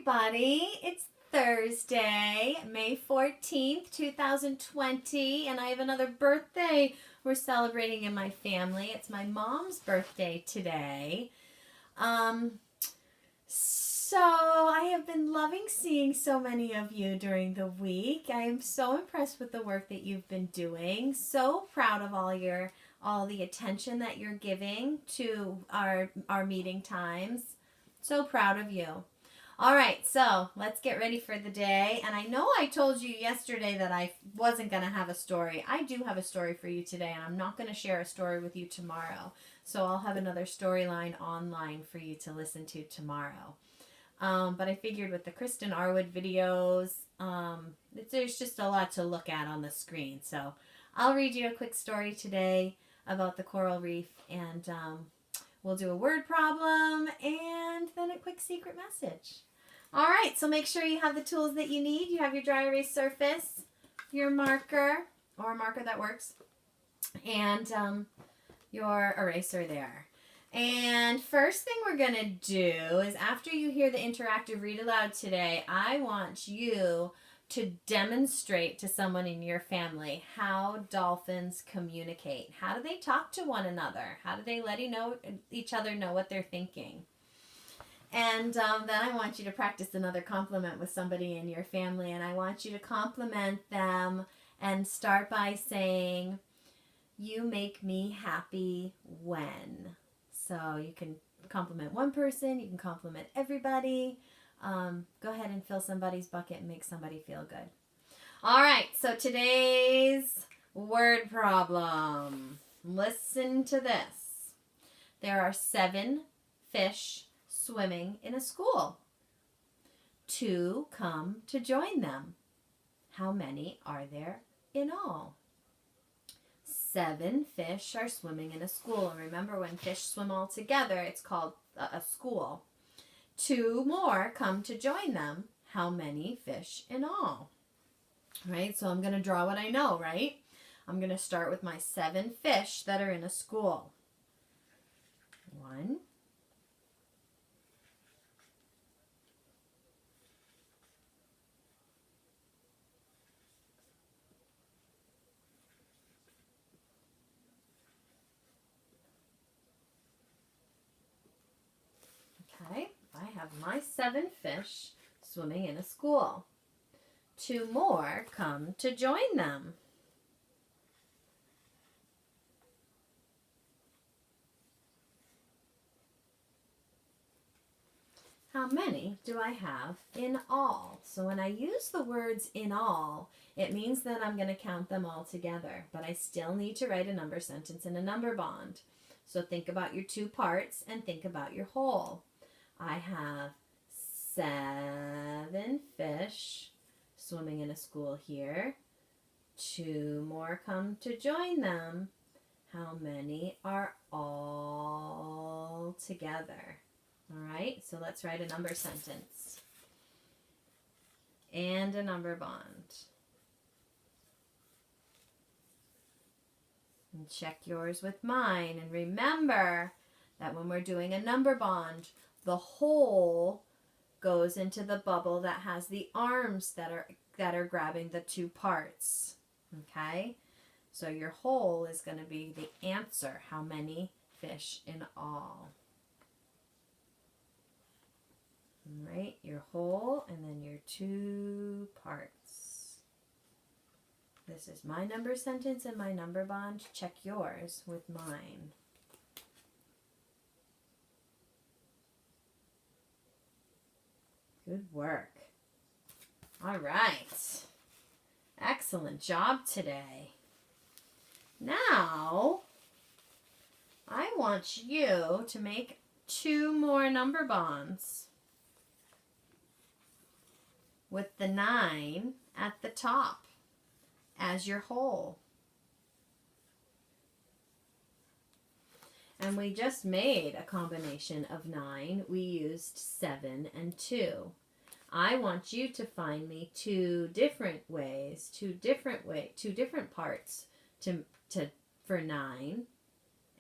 everybody. It's Thursday, May 14th, 2020, and I have another birthday we're celebrating in my family. It's my mom's birthday today. So I have been loving seeing so many of you during the week. I am so impressed with the work that you've been doing. So proud of all the attention that you're giving to our meeting times. So proud of you. All right, so let's get ready for the day. And I know I told you yesterday that I wasn't going to have a story. I do have a story for you today, and I'm not going to share a story with you tomorrow. So I'll have another storyline online for you to listen to tomorrow. But I figured with the Kristen Arwood videos, there's just a lot to look at on the screen. So I'll read you a quick story today about the coral reef, and we'll do a word problem and then a quick secret message. All right, so make sure you have the tools that you need. You have your dry erase surface, your marker, or a marker that works, and your eraser there. And first thing we're going to do is after you hear the interactive read aloud today, I want you to demonstrate to someone in your family how dolphins communicate. How do they talk to one another? How do they let each other know what they're thinking? And then I want you to practice another compliment with somebody in your family, and I want you to compliment them and start by saying, "You make me happy when." So you can compliment one person, you can compliment everybody. Go ahead and fill somebody's bucket and make somebody feel good. All right, so today's word problem. Listen to this. There are 7 fish swimming in a school. 2 come to join them. How many are there in all? 7 fish are swimming in a school. And remember, when fish swim all together, it's called a school. 2 more come to join them. How many fish in all? Right, so I'm going to draw what I know, right? I'm going to start with my 7 fish that are in a school. 1, 2. I have my 7 fish swimming in a school. 2 more come to join them. How many do I have in all? So when I use the words in all, it means that I'm going to count them all together, but I still need to write a number sentence and a number bond. So think about your 2 parts and think about your whole. I have 7 fish swimming in a school here. 2 more come to join them. How many are all together? All right, so let's write a number sentence and a number bond. And check yours with mine. And remember that when we're doing a number bond, the whole goes into the bubble that has the arms that are grabbing the 2 parts. Okay? So your whole is going to be the answer. How many fish in all? All right, your whole and then your 2 parts. This is my number sentence and my number bond. Check yours with mine. Good work. All right. Excellent job today. Now, I want you to make 2 more number bonds with the 9 at the top as your whole. And we just made a combination of 9. We used 7 and 2. I want you to find me 2 different ways, 2 different parts for 9,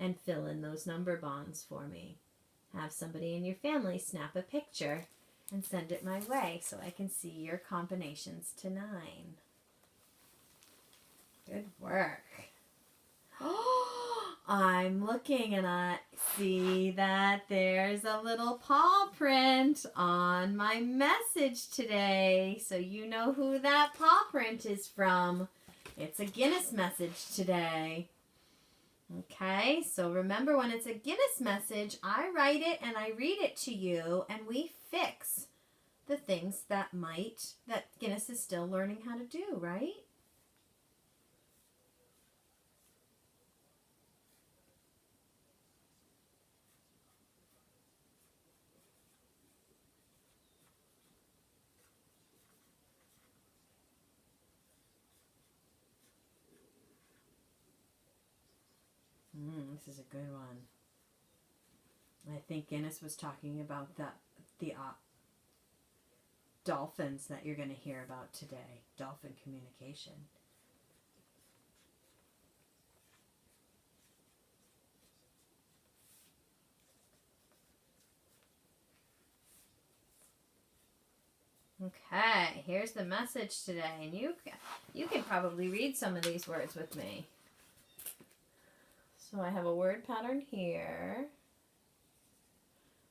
and fill in those number bonds for me. Have somebody in your family snap a picture and send it my way so I can see your combinations to 9. Good work. I'm looking and I see that there's a little paw print on my message today. So you know who that paw print is from. It's a Guinness message today. Okay, so remember, when it's a Guinness message, I write it and I read it to you, and we fix the things that Guinness is still learning how to do, right? This is a good one. I think Guinness was talking about the dolphins that you're going to hear about today. Dolphin communication. Okay, here's the message today, and you can probably read some of these words with me. So I have a word pattern here.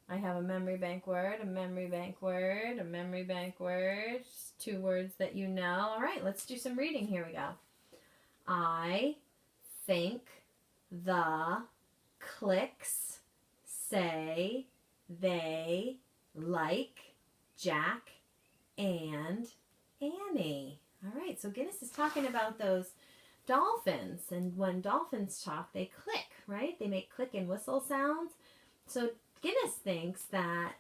I have a memory bank word, a memory bank word, a memory bank word. 2 words that you know. All right, let's do some reading. Here we go. I think the Clicks say they like Jack and Annie. All right, so Guinness is talking about those dolphins, and when dolphins talk, they click, right? They make click and whistle sounds. So Guinness thinks that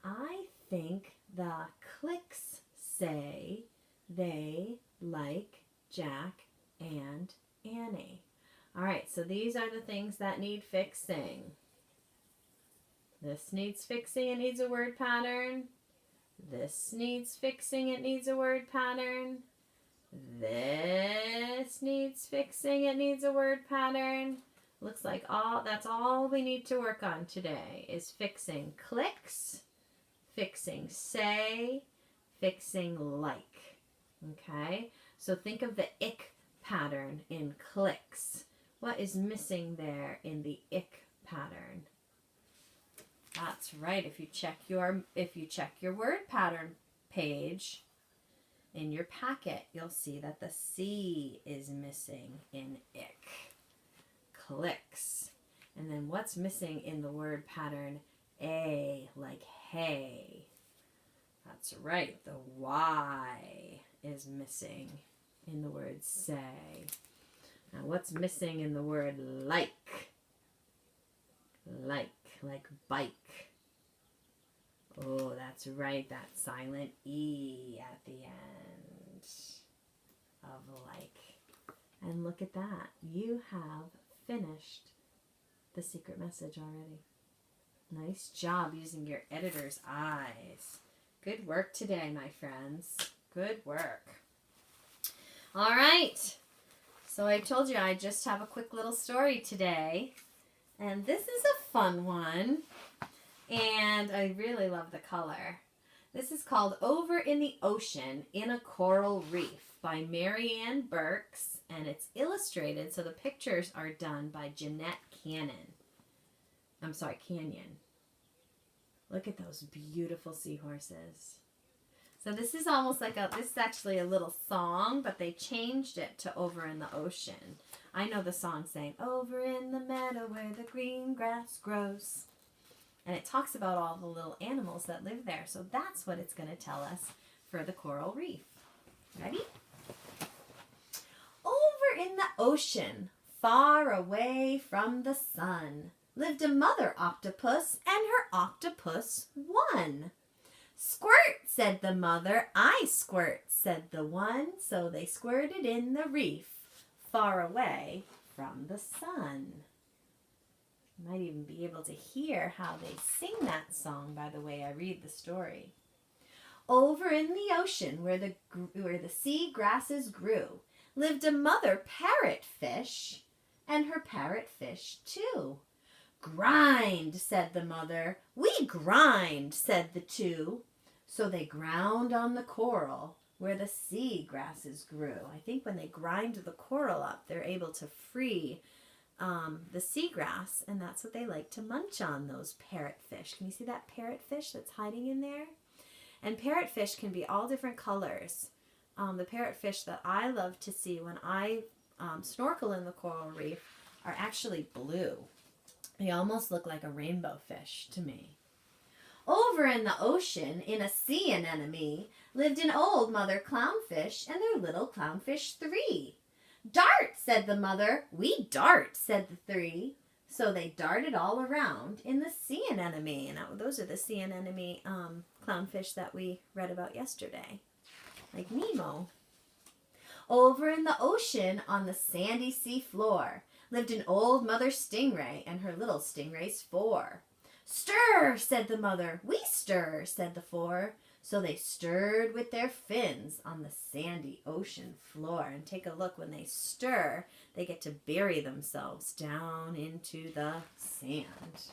I think the Clicks say they like Jack and Annie. All right, so these are the things that need fixing. This needs fixing, it needs a word pattern. This needs fixing, it needs a word pattern. This needs fixing, it needs a word pattern. Looks like that's all we need to work on today is fixing clicks, fixing say, fixing like. Okay? So think of the ick pattern in clicks. What is missing there in the ick pattern? That's right. If you check your word pattern page in your packet, you'll see that the C is missing in ick. Clicks. And then what's missing in the word pattern A, like hey? That's right. The Y is missing in the word say. Now what's missing in the word like? Like bike. Oh, that's right. That silent E at the end of like. And look at that. You have finished the secret message already. Nice job using your editor's eyes. Good work today, my friends. Good work. All right. So I told you I just have a quick little story today. And this is a fun one. And I really love the color. This is called Over in the Ocean in a Coral Reef by Marianne Burks. And it's illustrated, so the pictures are done by Jeanette Canyon. Look at those beautiful seahorses. So this is almost like this is actually a little song, but they changed it to Over in the Ocean. I know the song saying, over in the meadow where the green grass grows. And it talks about all the little animals that live there. So that's what it's going to tell us for the coral reef. Ready? Over in the ocean, far away from the sun, lived a mother octopus and her octopus one. Squirt, said the mother. I squirt, said the one. So they squirted in the reef, far away from the sun. You might even be able to hear how they sing that song by the way I read the story. Over in the ocean where the sea grasses grew, lived a mother parrotfish and her parrotfish too. Grind, said the mother. We grind, said the two. So they ground on the coral where the sea grasses grew. I think when they grind the coral up, they're able to free the seagrass, and that's what they like to munch on, those parrotfish. Can you see that parrotfish that's hiding in there? And parrotfish can be all different colors. The parrotfish that I love to see when I snorkel in the coral reef are actually blue. They almost look like a rainbow fish to me. Over in the ocean, in a sea anemone, lived an old mother clownfish and their little clownfish 3. Dart, said the mother. We dart, said the 3. So they darted all around in the sea anemone. And those are the sea anemone clownfish that we read about yesterday, like Nemo. Over in the ocean, on the sandy sea floor, lived an old mother stingray and her little stingrays 4. Stir, said the mother. We stir, said the 4. So they stirred with their fins on the sandy ocean floor. And take a look, when they stir, they get to bury themselves down into the sand.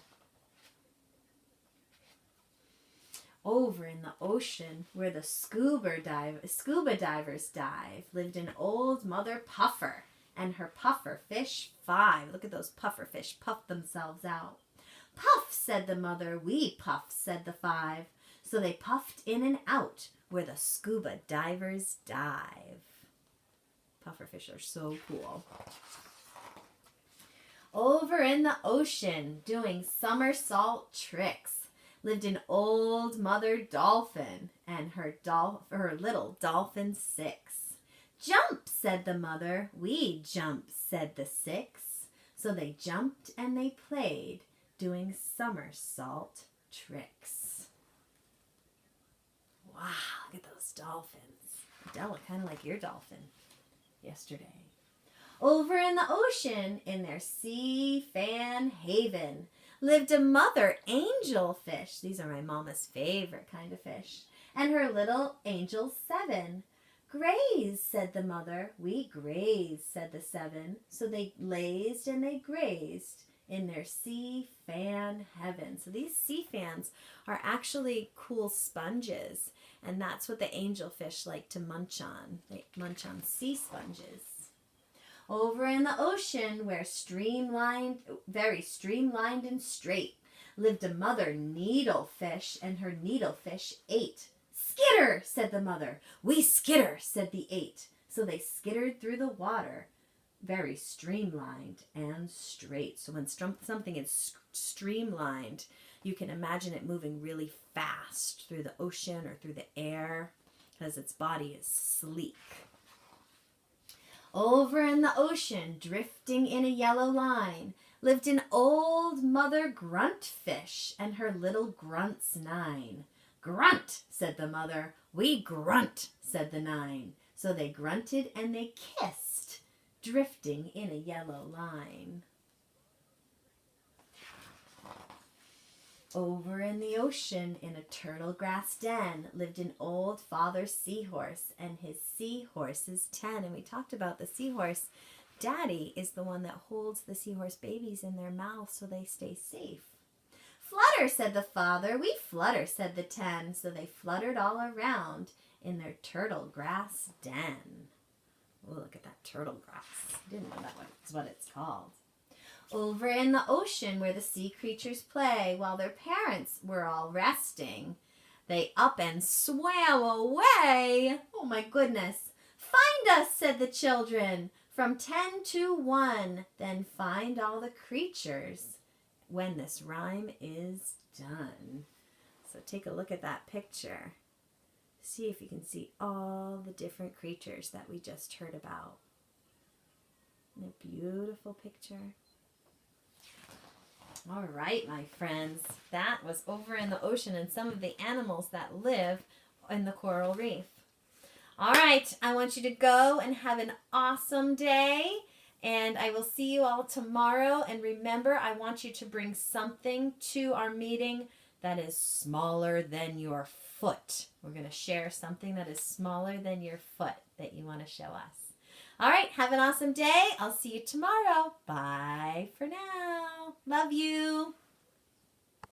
Over in the ocean, where the scuba divers dive, lived an old mother puffer and her puffer fish 5. Look at those puffer fish puff themselves out. Puff, said the mother. We puff, said the 5. So they puffed in and out where the scuba divers dive. Pufferfish are so cool. Over in the ocean, doing somersault tricks, lived an old mother dolphin and her little dolphin 6. Jump, said the mother. We jump, said the 6. So they jumped and they played, doing somersault tricks. Wow, look at those dolphins. They look kind of like your dolphin yesterday. Over in the ocean, in their sea fan haven, lived a mother angelfish. These are my mama's favorite kind of fish. And her little angel 7. Graze, said the mother. We graze, said the 7. So they lazed and they grazed in their sea fan heaven. So these sea fans are actually cool sponges, and that's what the angelfish like to munch on. They munch on sea sponges. Over in the ocean, where very streamlined and straight, lived a mother needlefish and her needlefish 8. Skitter, said the mother. We skitter, said the 8. So they skittered through the water, very streamlined and straight. So when something is streamlined, you can imagine it moving really fast through the ocean or through the air because its body is sleek. Over in the ocean, drifting in a yellow line, lived an old mother gruntfish and her little grunts 9. Grunt, said the mother. We grunt, said the 9. So they grunted and they kissed, drifting in a yellow line. Over in the ocean, in a turtle grass den, lived an old father seahorse and his seahorses 10. And we talked about the seahorse. Daddy is the one that holds the seahorse babies in their mouth so they stay safe. Flutter, said the father. We flutter, said the 10. So they fluttered all around in their turtle grass den. Oh, look at that turtle grass. I didn't know that was what it's called. Over in the ocean, where the sea creatures play, while their parents were all resting, they up and swam away. Oh my goodness. Find us, said the children, from 10 to 1. Then find all the creatures when this rhyme is done. So take a look at that picture. See if you can see all the different creatures that we just heard about. Isn't it a beautiful picture? All right, my friends, that was Over in the Ocean and some of the animals that live in the coral reef. All right, I want you to go and have an awesome day, and I will see you all tomorrow. And remember, I want you to bring something to our meeting that is smaller than your foot. We're going to share something that is smaller than your foot that you want to show us. All right, have an awesome day. I'll see you tomorrow. Bye for now. Love you.